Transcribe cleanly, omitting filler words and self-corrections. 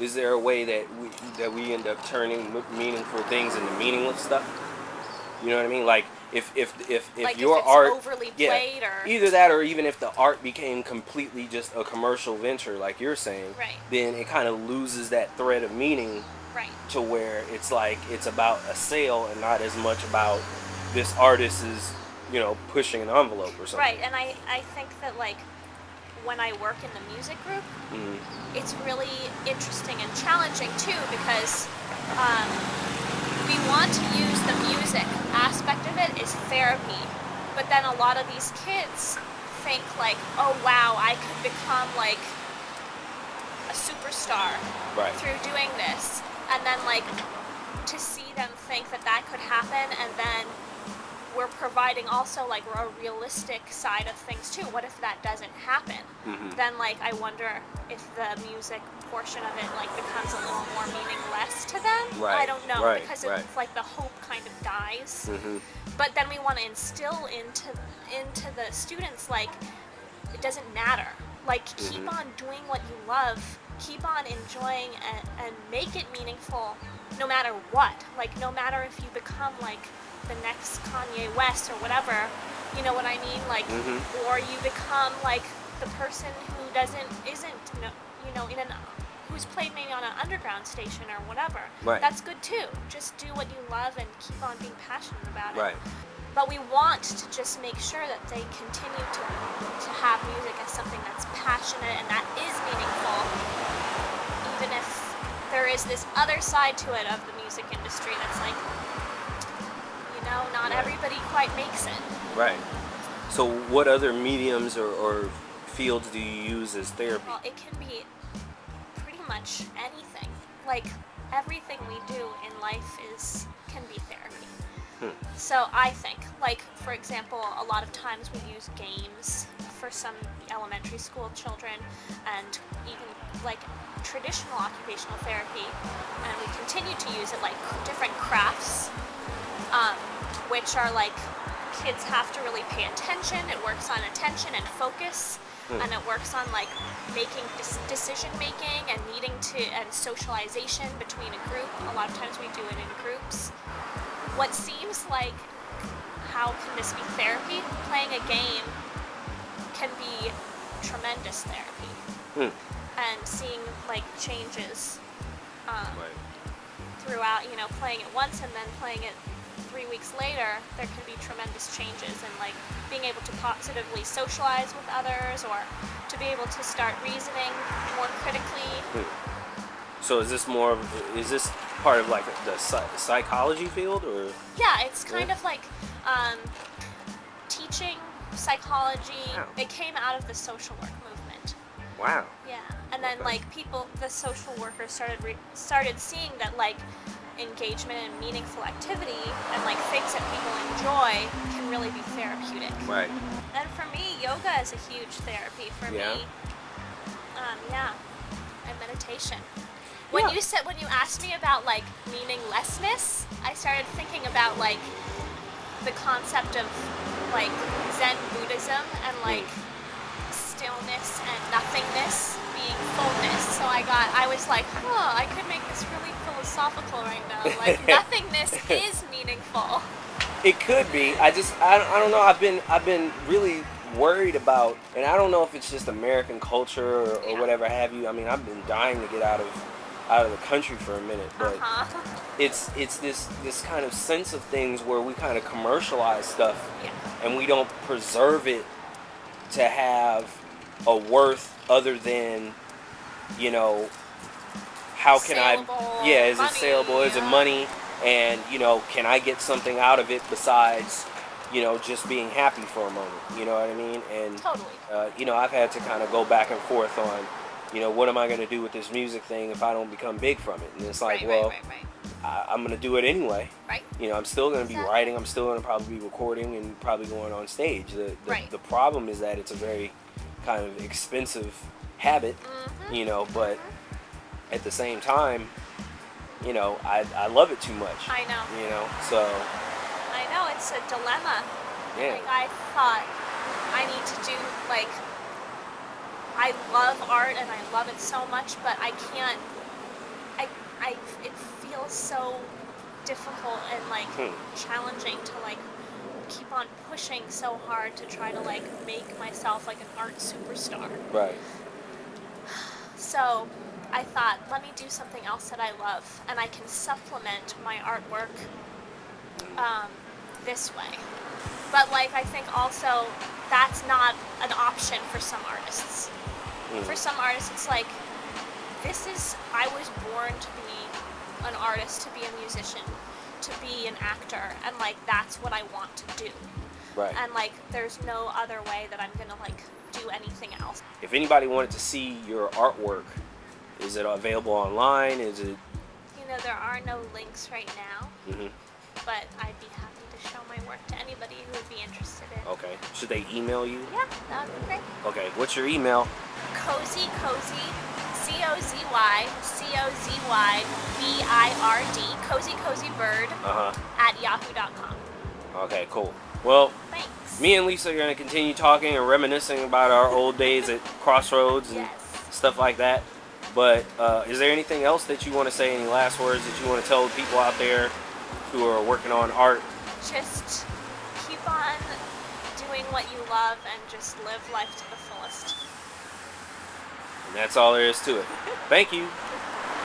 is there a way that we end up turning meaningful things into meaningless stuff? You know what I mean? Like if like your if it's art, overly yeah, played or either that or even if the art became completely just a commercial venture, like you're saying, right, then it kind of loses that thread of meaning right, to where it's like it's about a sale and not as much about this artist is, pushing an envelope or something. right. And I think that like when I work in the music group, Mm-hmm. it's really interesting and challenging too because um, we want to use the music aspect of it as therapy, but then a lot of these kids think like, oh wow, I could become like a superstar Right. through doing this, and then like to see them think that that could happen, and then we're providing also like a realistic side of things too. What if that doesn't happen? Mm-hmm. Then like I wonder if the music portion of it like becomes a little more meaningless to them. Right. I don't know, Right. because Right. it's like the hope kind of dies. Mm-hmm. But then we want to instill into the students like it doesn't matter. Like keep Mm-hmm. on doing what you love. Keep on enjoying and make it meaningful no matter what. Like no matter if you become like the next Kanye West or whatever, you know what I mean? Like, Mm-hmm. or you become like the person who isn't, who's played maybe on an underground station or whatever. Right. That's good too. Just do what you love and keep on being passionate about it. Right. But we want to just make sure that they continue to have music as something that's passionate and that is meaningful, even if there is this other side to it of the music industry that's like, not Right. everybody quite makes it. Right. So what other mediums or fields do you use as therapy? Well, it can be pretty much anything. Like everything we do in life can be therapy. So I think, like for example, a lot of times we use games for some elementary school children, and even like traditional occupational therapy, and we continue to use it like different crafts, which are like kids have to really pay attention. It works on attention and focus, and it works on like making decision making and and socialization between a group. A lot of times we do it in groups. What seems like, how can this be therapy? Playing a game can be tremendous therapy. And seeing like changes Right. throughout, playing it once and then playing it 3 weeks later, there can be tremendous changes, and like being able to positively socialize with others, or to be able to start reasoning more critically. So is this part of like the psychology field, or? Yeah, it's kind of like teaching psychology. Wow. It came out of the social work movement. Wow. Yeah, and then Okay. like the social workers started seeing that like engagement in meaningful activity and like things that people enjoy can really be therapeutic. Right. And for me, yoga is a huge therapy for Yeah. me. Yeah, and meditation. When you asked me about like meaninglessness, I started thinking about like the concept of like Zen Buddhism and like stillness and nothingness being fullness. So I was like, I could make this really philosophical right now. Like nothingness is meaningful. It could be. I don't know. I've been really worried about, and I don't know if it's just American culture or whatever have you. I mean, I've been dying to get out of the country for a minute, but it's this kind of sense of things where we kind of commercialize stuff, and we don't preserve it to have a worth other than, how can Saleable, is money, it saleable? Is it money? And can I get something out of it besides just being happy for a moment? You know what I mean? And Totally. I've had to kind of go back and forth on what am I going to do with this music thing if I don't become big from it? And it's like, right. I'm going to do it anyway. Right. I'm still going to be writing. I'm still going to probably be recording and probably going on stage. The problem is that it's a very kind of expensive habit, but at the same time, I love it too much. I know. So. I know, it's a dilemma. Yeah. Like, I thought I need to do, like, I love art and I love it so much, but I can't so difficult and like challenging to like keep on pushing so hard to try to like make myself like an art superstar. Right. So I thought, let me do something else that I love, and I can supplement my artwork this way. But like, I think also that's not an option for some artists. For some artists, it's like, I was born to be an artist, to be a musician, to be an actor, and like, that's what I want to do. Right. And like, there's no other way that I'm gonna like do anything else. If anybody wanted to see your artwork, is it available online? Is it? You know, there are no links right now, but I'd be happy to show my work to anybody who would be interested in. Okay. Should they email you? Yeah, that would be great. Okay. What's your email? Cozy, Cozy Bird at yahoo.com. Okay, cool. Well, Thanks. me and Lisa are going to continue talking and reminiscing about our old days at Crossroads and stuff like that. But is there anything else that you want to say, any last words that you want to tell the people out there who are working on art? Just keep on doing what you love and just live life to the fullest. And that's all there is to it. Thank you.